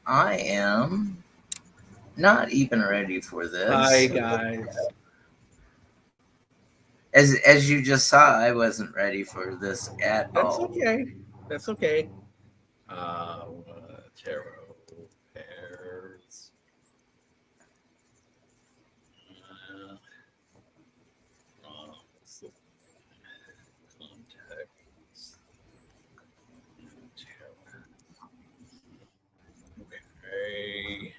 I am not even ready for Hi this. guys. As you just saw, I wasn't ready for this at That's all. okay. That's okay. Tarot pairs. Uh, what's the context? Tarot. Okay.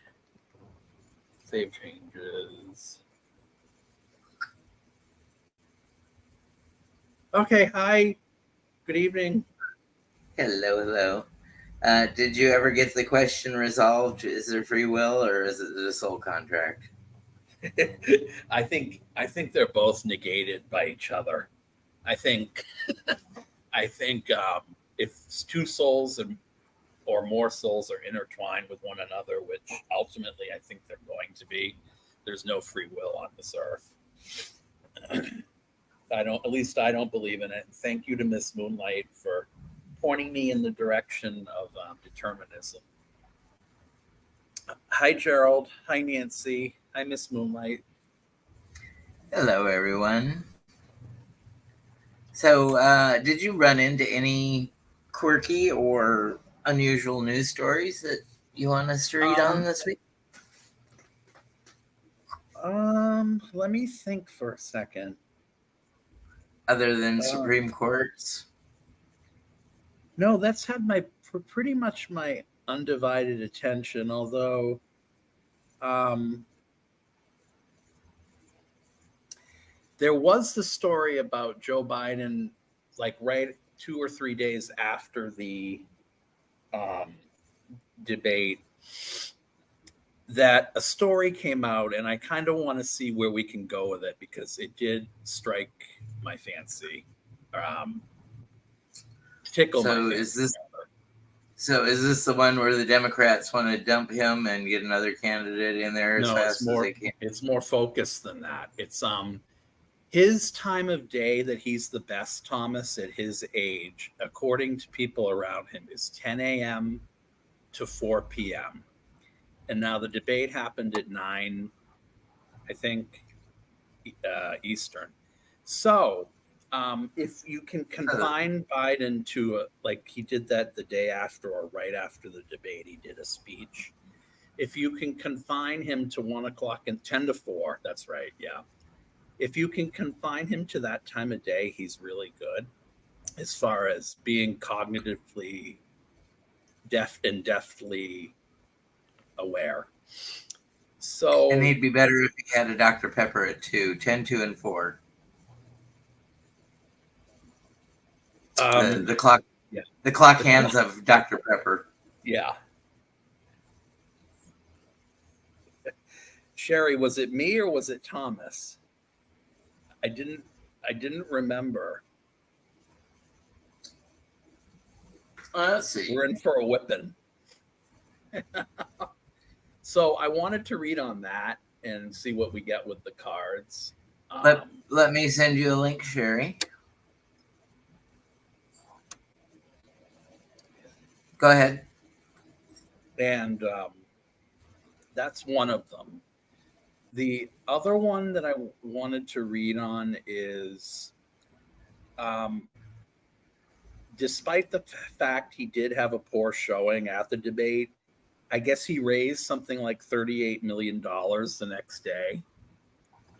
Save changes. Okay. Hi. Good evening. Hello. Did you ever get the question resolved? Is there free will or is it a soul contract? I think they're both negated by each other. I think I think if two souls or more souls are intertwined with one another, which ultimately I think they're going to be, there's no free will on this earth. At least I don't believe in it. Thank you to Miss Moonlight for pointing me in the direction of determinism. Hi, Gerald. Hi, Nancy. Hi, Miss Moonlight. Hello, everyone. So, did you run into any quirky or unusual news stories that you want us to read on Um, this week? Let me think for a second. Other than Um, Supreme Courts? no, that's had my pretty much my undivided attention. Although, um, there was the story about Joe Biden, like right 2 or 3 days after the um, debate, that a story came out, and I kind of want to see where we can go with it because it did strike my fancy, um, tickle my So, is fancy. this So is this the one where the Democrats want to dump him and get another candidate in there as No, it's fast as more they can? it's more focused than that. It's his time of day that he's the best, Thomas, at his age, according to people around him, is 10 a.m. to 4 p.m. And now the debate happened at 9, I think, Eastern. So if you can confine Biden to like he did that the day after or right after the debate, he did a speech. If you can confine him to 1 o'clock and 10 to 4, that's right, yeah. If you can confine him to that time of day, he's really good as far as being cognitively deft and deftly aware. And So he'd be better if he had a Dr. Pepper at 2, 10, 2, and 4. The um the clock yeah, the clock the hands clock, of Dr. Pepper. yeah. Sherry, was it me or was it Thomas? I didn't I didn't remember. Let's see. We're in for a whipping. So I wanted to read on that and see what we get with the cards. Let Um, let me send you a link, Sherry. Go ahead. and That's one of them. The other one that I wanted to read on is um, despite the fact he did have a poor showing at the debate, I guess he raised something like $38 million the next day.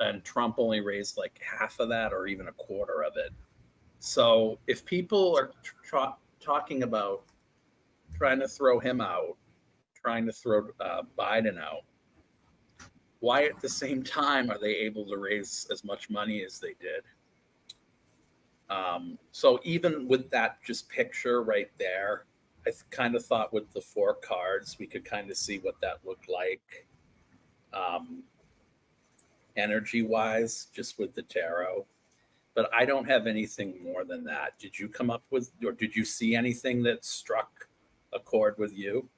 And Trump only raised like half of that or even a quarter of it. So if people are talking about trying to throw him out, trying to throw Biden out, why at the same time are they able to raise as much money as they did? So even with that just picture right there, I kind of thought with the 4 cards, we could kind of see what that looked like um, energy wise, just with the tarot. But I don't have anything more than that. Did you come up with, or did you see anything that struck a chord with you?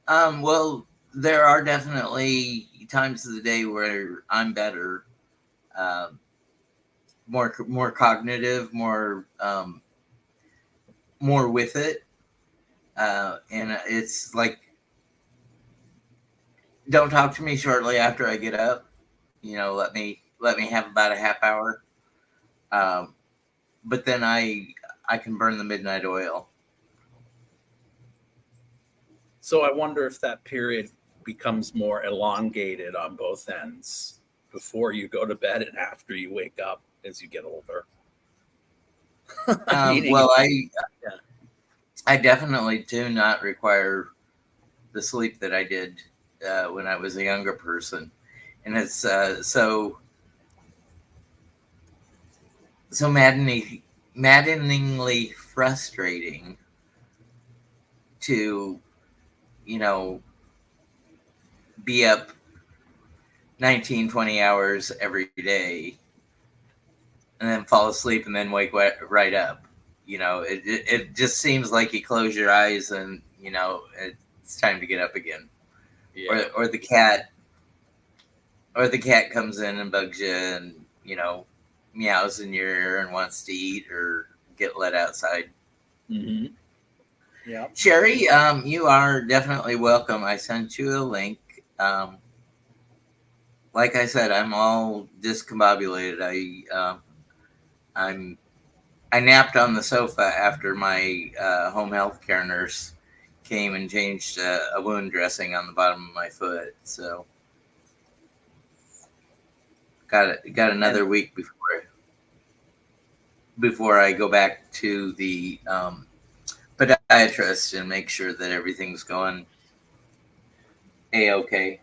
Well, there are definitely times of the day where I'm better, um, more cognitive, more with it. And it's like, don't talk to me shortly after I get up. Let me have about a half hour. Um, but then I can burn the midnight oil. So I wonder if that period becomes more elongated on both ends before you go to bed and after you wake up as you get older. Meaning, Well, yeah. I definitely do not require the sleep that I did when I was a younger person, and it's so maddeningly frustrating to you know be up 19-20 hours every day and then fall asleep and then wake right up. It just seems like you close your eyes and it's time to get up again. Yeah. Or the cat comes in and bugs you and meows in your ear and wants to eat or get let outside. Mm-hmm. Yeah. Sherry, you are definitely welcome. I sent you a link. Like I said, I'm all discombobulated. I napped on the sofa after my home health care nurse came and changed a wound dressing on the bottom of my foot. So got another week before I go back to the podiatrist and make sure that everything's going a-okay.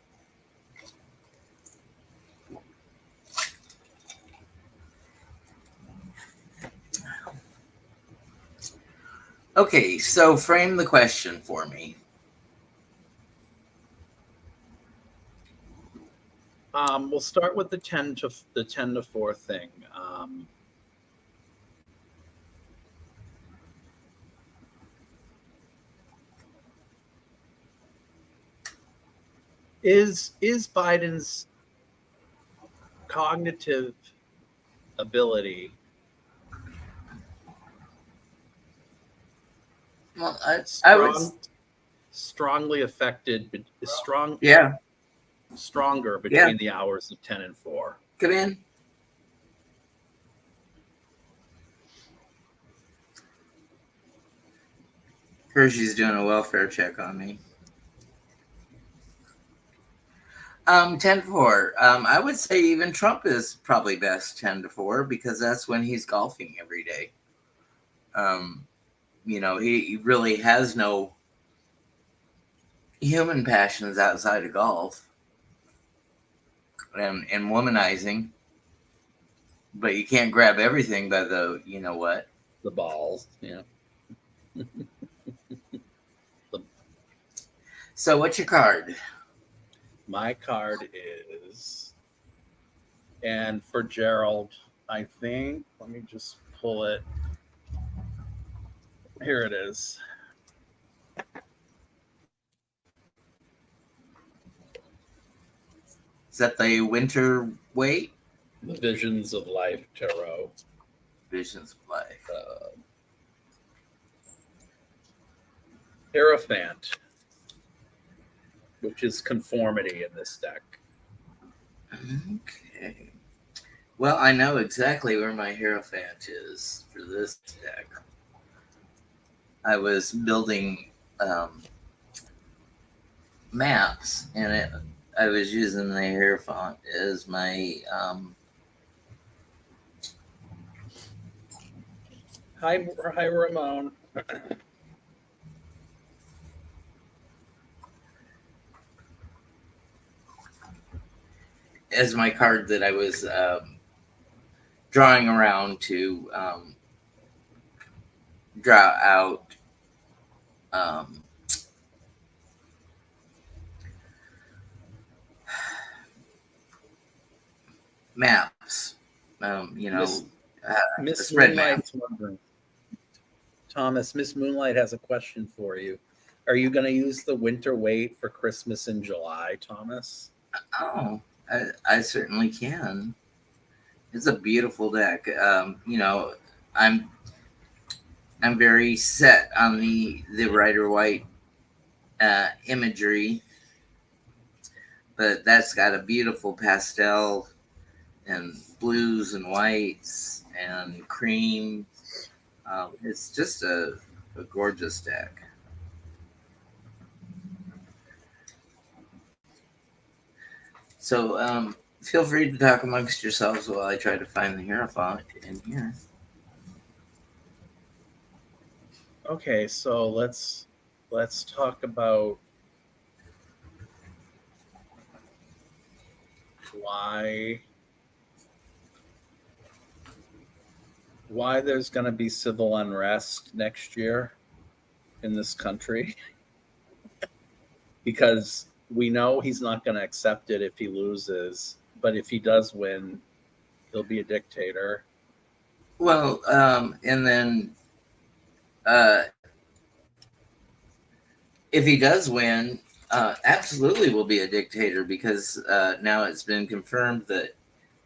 Okay, so frame the question for me. We'll start with the 10 to 4 thing. Is Biden's cognitive ability Well, I would, strongly affected, yeah, stronger between the hours of 10 and 4? Come in. Hershey's doing a welfare check on me. 10-4. I would say even Trump is probably best 10-4 because that's when he's golfing every day. He really has no human passions outside of golf and womanizing. But you can't grab everything by the, what? The balls, yeah. So what's your card? My card is, and for Gerald, I think, let me just pull it. Here it is. Is that the winter weight? The Visions of Life Tarot. Visions of Life. Hierophant, which is conformity in this deck. Okay. Well, I know exactly where my Hierophant is for this deck. I was building maps, and I was using the Hierophant as my Hi, Ramon. as my card that I was drawing around to draw out maps. Miss spread Moonlight's wondering. Thomas, Miss Moonlight has a question for you. Are you going to use the winter weight for Christmas in July, Thomas? Oh, I certainly can. It's a beautiful deck. I'm I'm very set on the Rider White imagery, but that's got a beautiful pastel and blues and whites and cream. It's just a gorgeous deck. So feel free to talk amongst yourselves while I try to find the Hierophant in here. Okay, so let's talk about why there's going to be civil unrest next year in this country. Because we know he's not going to accept it if he loses, but if he does win, he'll be a dictator. Well, and then if he does win, absolutely will be a dictator, because now it's been confirmed that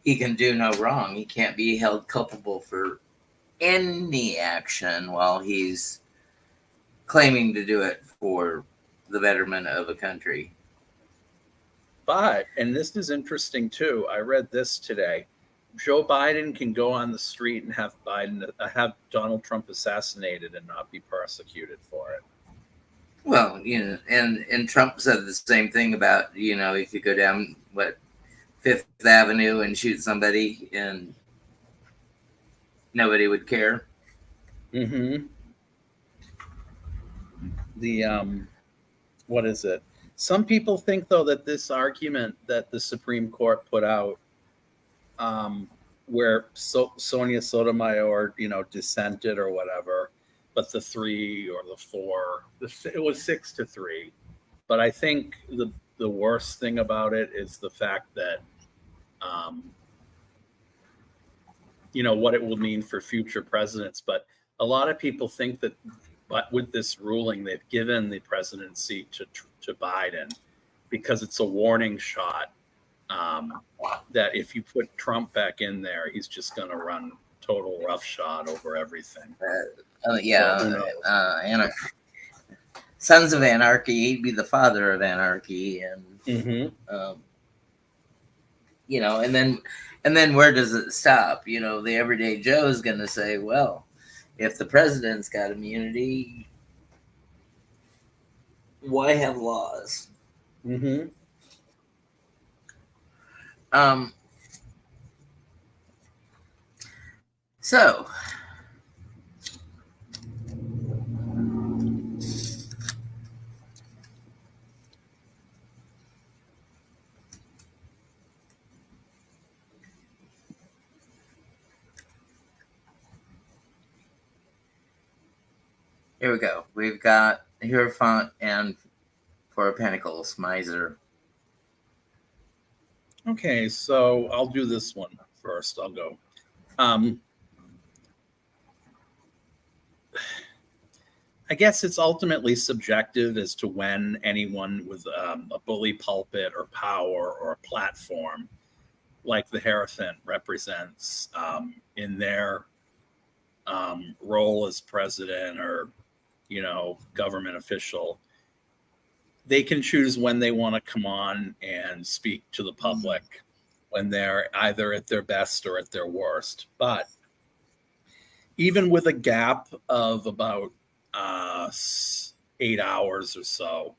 he can do no wrong. He can't be held culpable for any action while he's claiming to do it for the betterment of a country. But, and this is interesting too, I read this today. Joe Biden can go on the street and have Donald Trump assassinated and not be persecuted for it. Well, and Trump said the same thing about, if you go down Fifth Avenue and shoot somebody and nobody would care. Mm-hmm. What is it? Some people think, though, that this argument that the Supreme Court put out, where Sonia Sotomayor, dissented or whatever, but the 3 or the 4, it was 6-3. But I think the worst thing about it is the fact that, what it will mean for future presidents. But a lot of people think that, but with this ruling, they've given the presidency to Biden because it's a warning shot that if you put Trump back in there, he's just going to run total roughshod over everything. Sons of Anarchy, he'd be the father of anarchy, and and then where does it stop? The everyday Joe is going to say, well, if the president's got immunity, why have laws? Mm-hmm. So, here we go. We've got Hierophant and Four of Pentacles, Miser. Okay, so I'll do this one first. I'll go. I guess it's ultimately subjective as to when anyone with a bully pulpit or power or a platform like the Hierophant represents in their role as president or, government official, they can choose when they want to come on and speak to the public when they're either at their best or at their worst. But even with a gap of about 8 hours or so,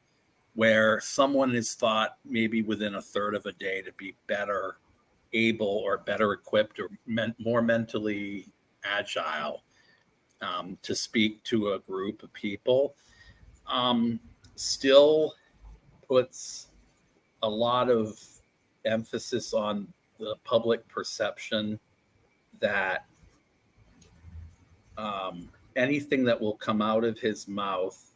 where someone is thought maybe within a third of a day to be better able or better equipped or more mentally agile to speak to a group of people, still puts a lot of emphasis on the public perception that anything that will come out of his mouth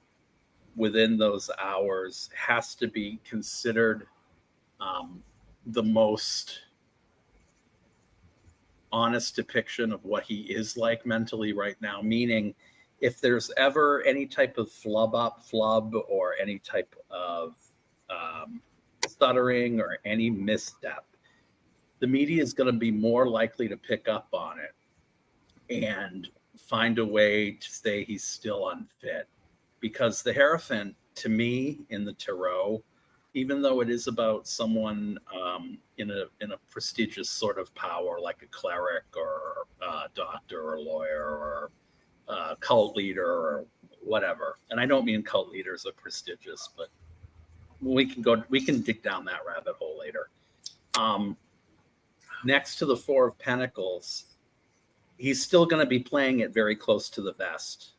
within those hours has to be considered the most honest depiction of what he is like mentally right now. Meaning, if there's ever any type of flub or any type of stuttering or any misstep, the media is going to be more likely to pick up on it and find a way to say he's still unfit, because the Hierophant, to me, in the Tarot, even though it is about someone in a prestigious sort of power, like a cleric or a doctor or lawyer or a cult leader or whatever, and I don't mean cult leaders are prestigious, but we can dig down that rabbit hole later. Next to the Four of Pentacles, he's still going to be playing it very close to the vest.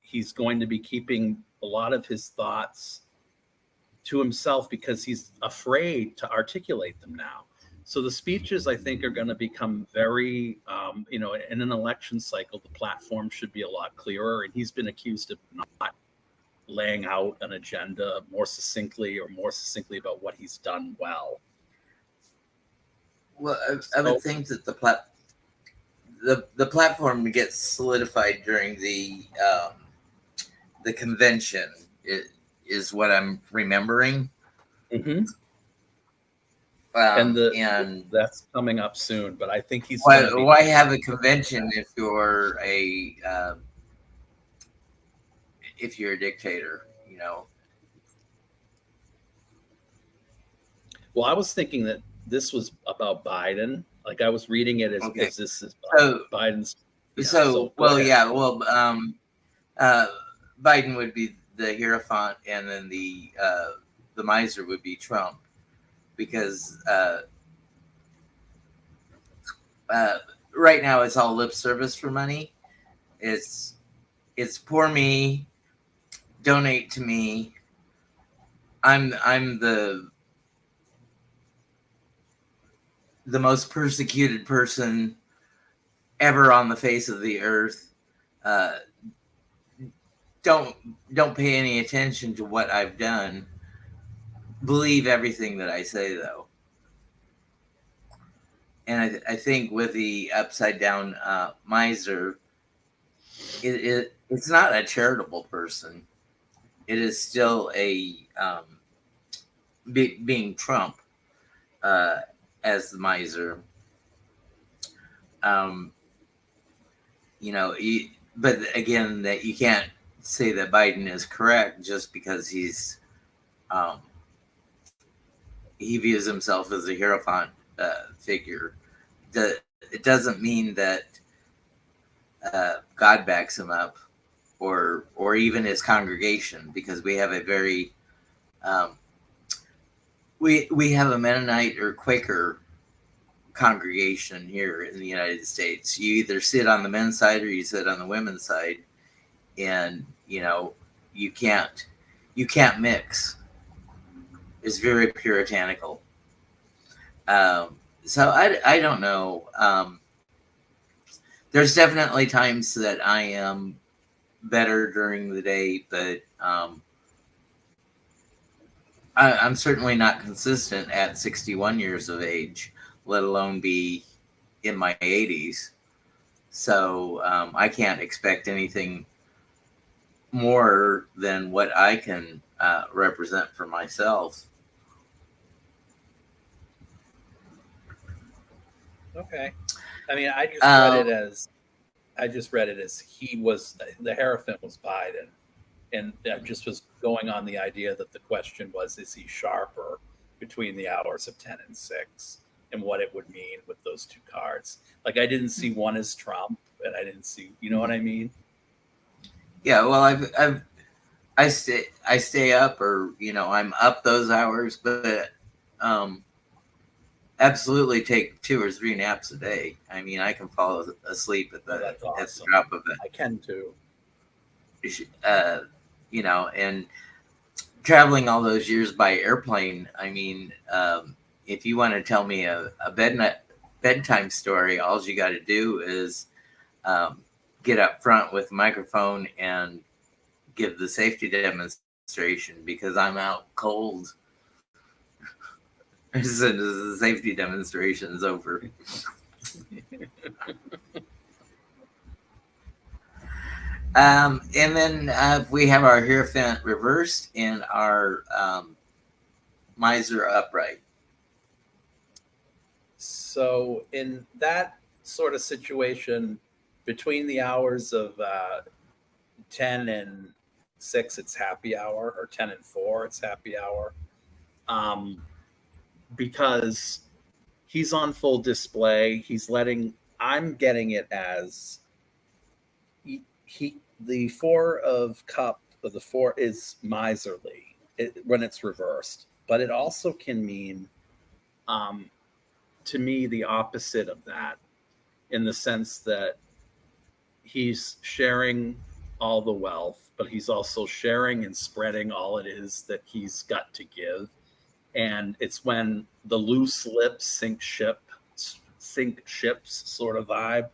He's going to be keeping a lot of his thoughts to himself because he's afraid to articulate them now. So the speeches, I think, are going to become very, in an election cycle, the platform should be a lot clearer. And he's been accused of not laying out an agenda more succinctly about what he's done well. Well, I would think that the platform gets solidified during the convention is what I'm remembering. Mm-hmm. And that's coming up soon. But I think he's why have a convention if you're a dictator? Well, I was thinking that this was about Biden. Like I was reading it as this is Biden's. Biden would be the Hierophant, and then the miser would be Trump, because right now it's all lip service for money. It's poor me, donate to me. I'm the most persecuted person ever on the face of the earth. Don't pay any attention to what I've done. Believe everything that I say, though. And I think with the upside down miser, it's not a charitable person. It is still a being Trump as the miser. But again, that you can't say that Biden is correct just because he views himself as a Hierophant figure. It doesn't mean that God backs him up, or even his congregation, because we have a very we have a Mennonite or Quaker congregation here in the United States. You either sit on the men's side or you sit on the women's side, and you can't mix. It's very puritanical. So I don't know. There's definitely times that I am better during the day, but I'm certainly not consistent at 61 years of age, let alone be in my 80s. So I can't expect anything more than what I can represent for myself. Okay. I mean, I just read it as he was, the Hierophant was Biden. And I just was going on the idea that the question was, is he sharper between the hours of 10 and 6, and what it would mean with those two cards. Like I didn't see one as Trump, and I didn't see, you know what I mean? Yeah, well, I stay up, or I'm up those hours, but absolutely take 2 or 3 naps a day. I mean, I can fall asleep at the drop of it. I can too. And traveling all those years by airplane, I mean, if you want to tell me a bedtime story, all you got to do is get up front with a microphone and give the safety demonstration, because I'm out cold as soon as the safety demonstration is over. And then we have our Hierophant reversed and our miser upright. So in that sort of situation, between the hours of 10 and 6, it's happy hour, or 10 and 4, it's happy hour. Because he's on full display. I'm getting it as the 4 of the 4 is miserly when it's reversed, but it also can mean, to me, the opposite of that, in the sense that he's sharing all the wealth, but he's also sharing and spreading all it is that he's got to give. And it's when the loose lips sink ships sort of vibe.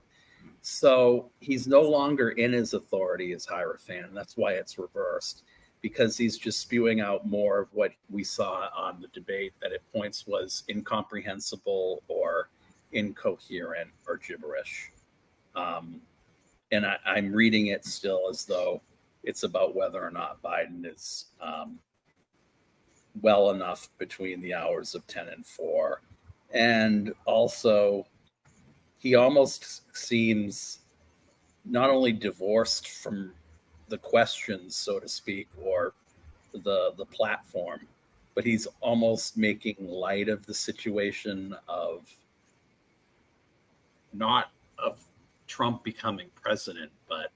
So he's no longer in his authority as Hierophant. That's why it's reversed, because he's just spewing out more of what we saw on the debate that at points was incomprehensible or incoherent or gibberish. And I'm reading it still as though it's about whether or not Biden is well enough between the hours of 10 and 4. And also, he almost seems not only divorced from the questions, so to speak, or the platform, but he's almost making light of the situation of not of Trump becoming president, but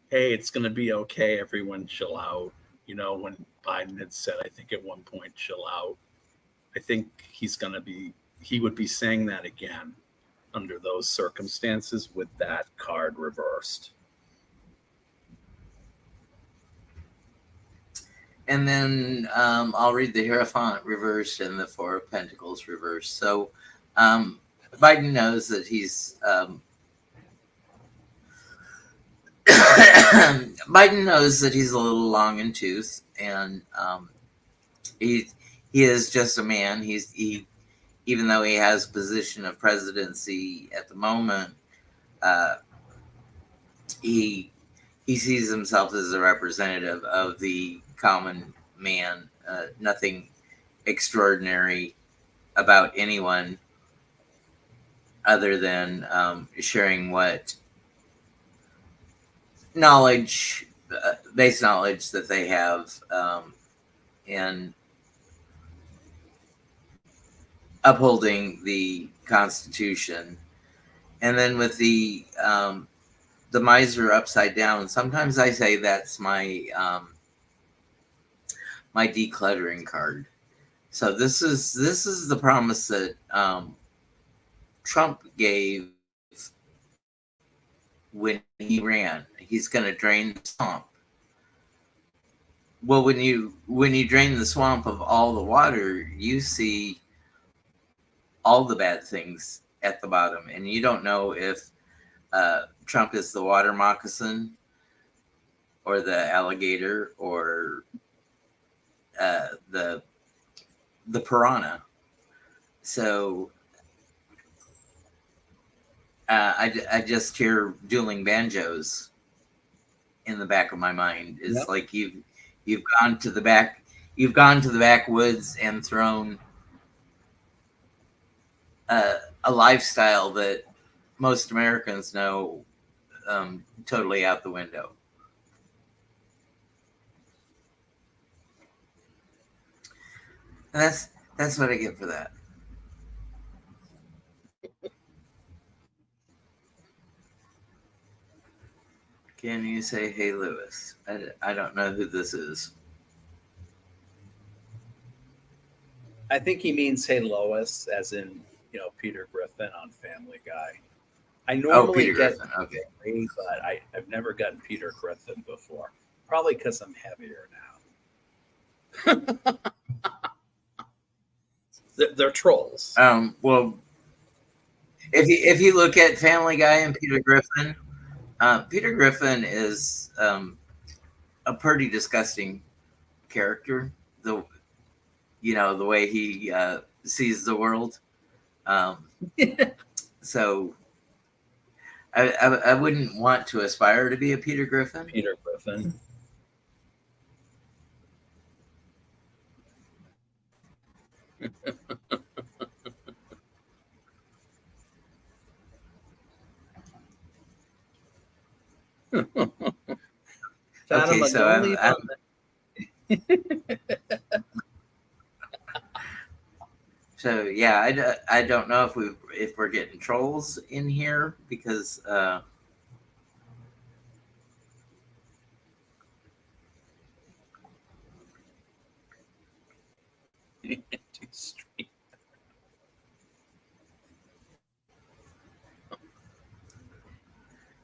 hey, it's going to be okay, everyone chill out. You know, when Biden had said, I think at one point, chill out, I think he would be saying that again under those circumstances with that card reversed. And then I'll read the Hierophant reversed and the 4 of Pentacles reversed. So Biden knows that he's Biden knows that he's a little long in tooth, and he is just a man. Even though he has position of presidency at the moment, he sees himself as a representative of the common man. Nothing extraordinary about anyone other than sharing what knowledge, base knowledge that they have, and upholding the Constitution. And then with the miser upside down, sometimes I say that's my my decluttering card. So this is the promise that Trump gave when he ran. He's going to drain the swamp. Well, when you drain the swamp of all the water, you see all the bad things at the bottom, and you don't know if Trump is the water moccasin or the alligator or the piranha. So I just hear dueling banjos in the back of my mind. It's yep. Like you've gone to the backwoods and thrown a lifestyle that most Americans know totally out the window. And that's what I get for that. Can you say, hey, Lewis? I don't know who this is. I think he means, hey, Lois, as in, Peter Griffin on Family Guy. I normally get Griffin. Okay. But I've never gotten Peter Griffin before. Probably because I'm heavier now. They're trolls. Well, if you look at Family Guy and Peter Griffin, Peter Griffin is a pretty disgusting character. The way he sees the world. So I wouldn't want to aspire to be a Peter Griffin. Peter Griffin. Fatima, so don't leave on so yeah, I don't know if we're getting trolls in here because stream.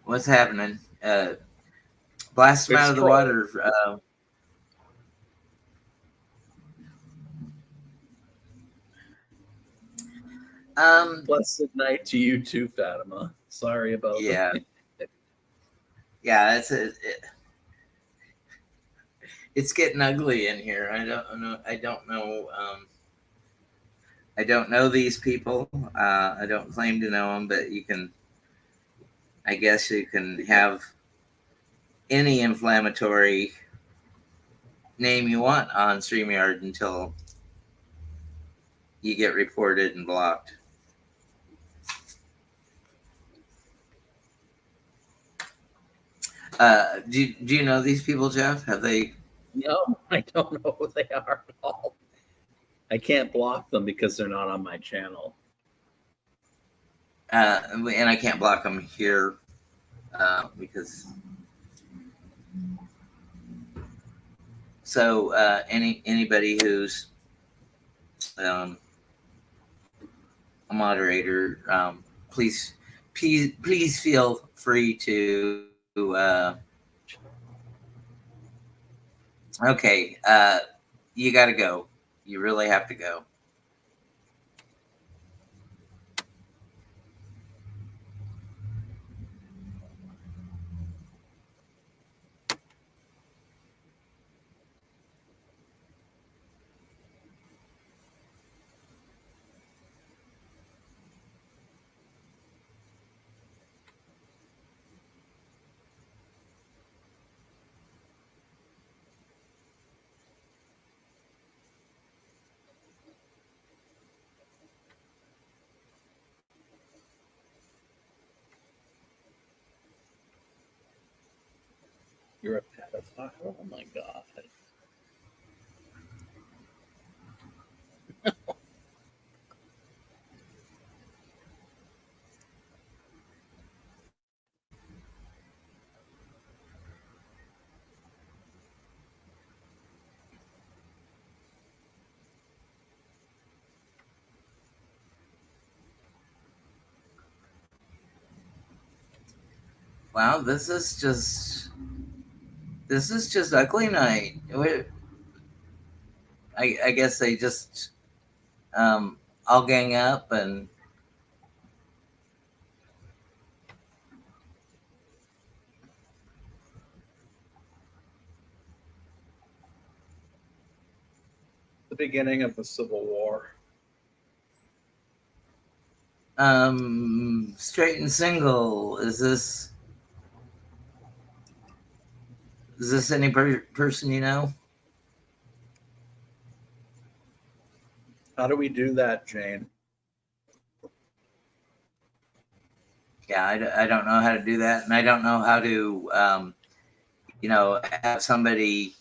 what's happening? Blast them It's out of the trolls. water. Blessed night to you too, Fatima. Sorry about Yeah, that. yeah. It's getting ugly in here. I don't know. I don't know these people. I don't claim to know them, but you can. I guess you can have any inflammatory name you want on StreamYard until you get reported and blocked. Do you know these people, Jeff? Have they? No, I don't know who they are at all. I can't block them because they're not on my channel. And I can't block them here because. So anybody who's a moderator, please feel free to. Okay, you got to go. You really have to go. You're a pedophile? Oh my god. Wow, this is just ugly night. I guess they just all gang up and The beginning of the Civil War. Straight and single. Is this any person you know? How do we do that, Jane? Yeah, I don't know how to do that, and I don't know how to have somebody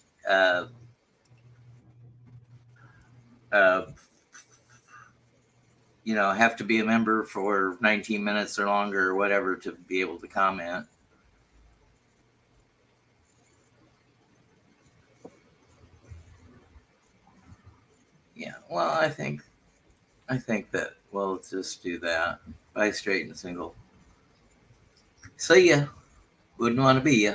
have to be a member for 19 minutes or longer or whatever to be able to comment. Yeah, well, I think that we'll just do that. Bye, straight and single. See ya. Wouldn't want to be ya.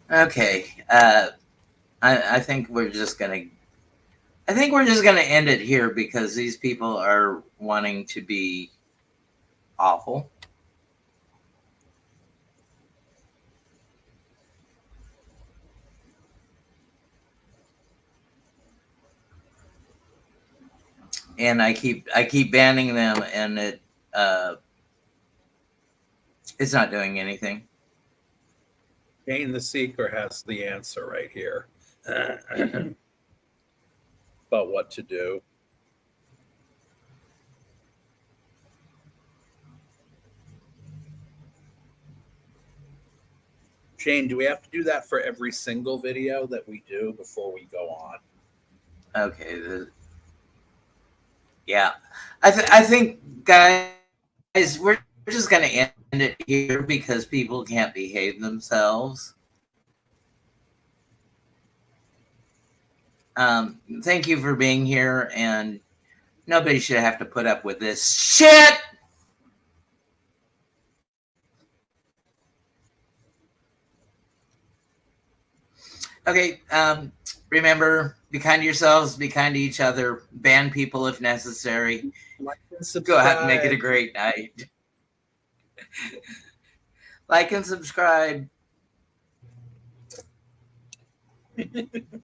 Okay. I think we're just gonna. I think we're just gonna end it here because these people are wanting to be awful. and I keep banning them, and it's not doing anything. Shane the Seeker has the answer right here. About what to do. Shane, do we have to do that for every single video that we do before we go on? Okay. Yeah. I think, guys, we're just going to end it here because people can't behave themselves. Thank you for being here, and nobody should have to put up with this shit. Okay. Remember, be kind to yourselves, be kind to each other, ban people if necessary. Like and subscribe. Go ahead and make it a great night. Like and subscribe.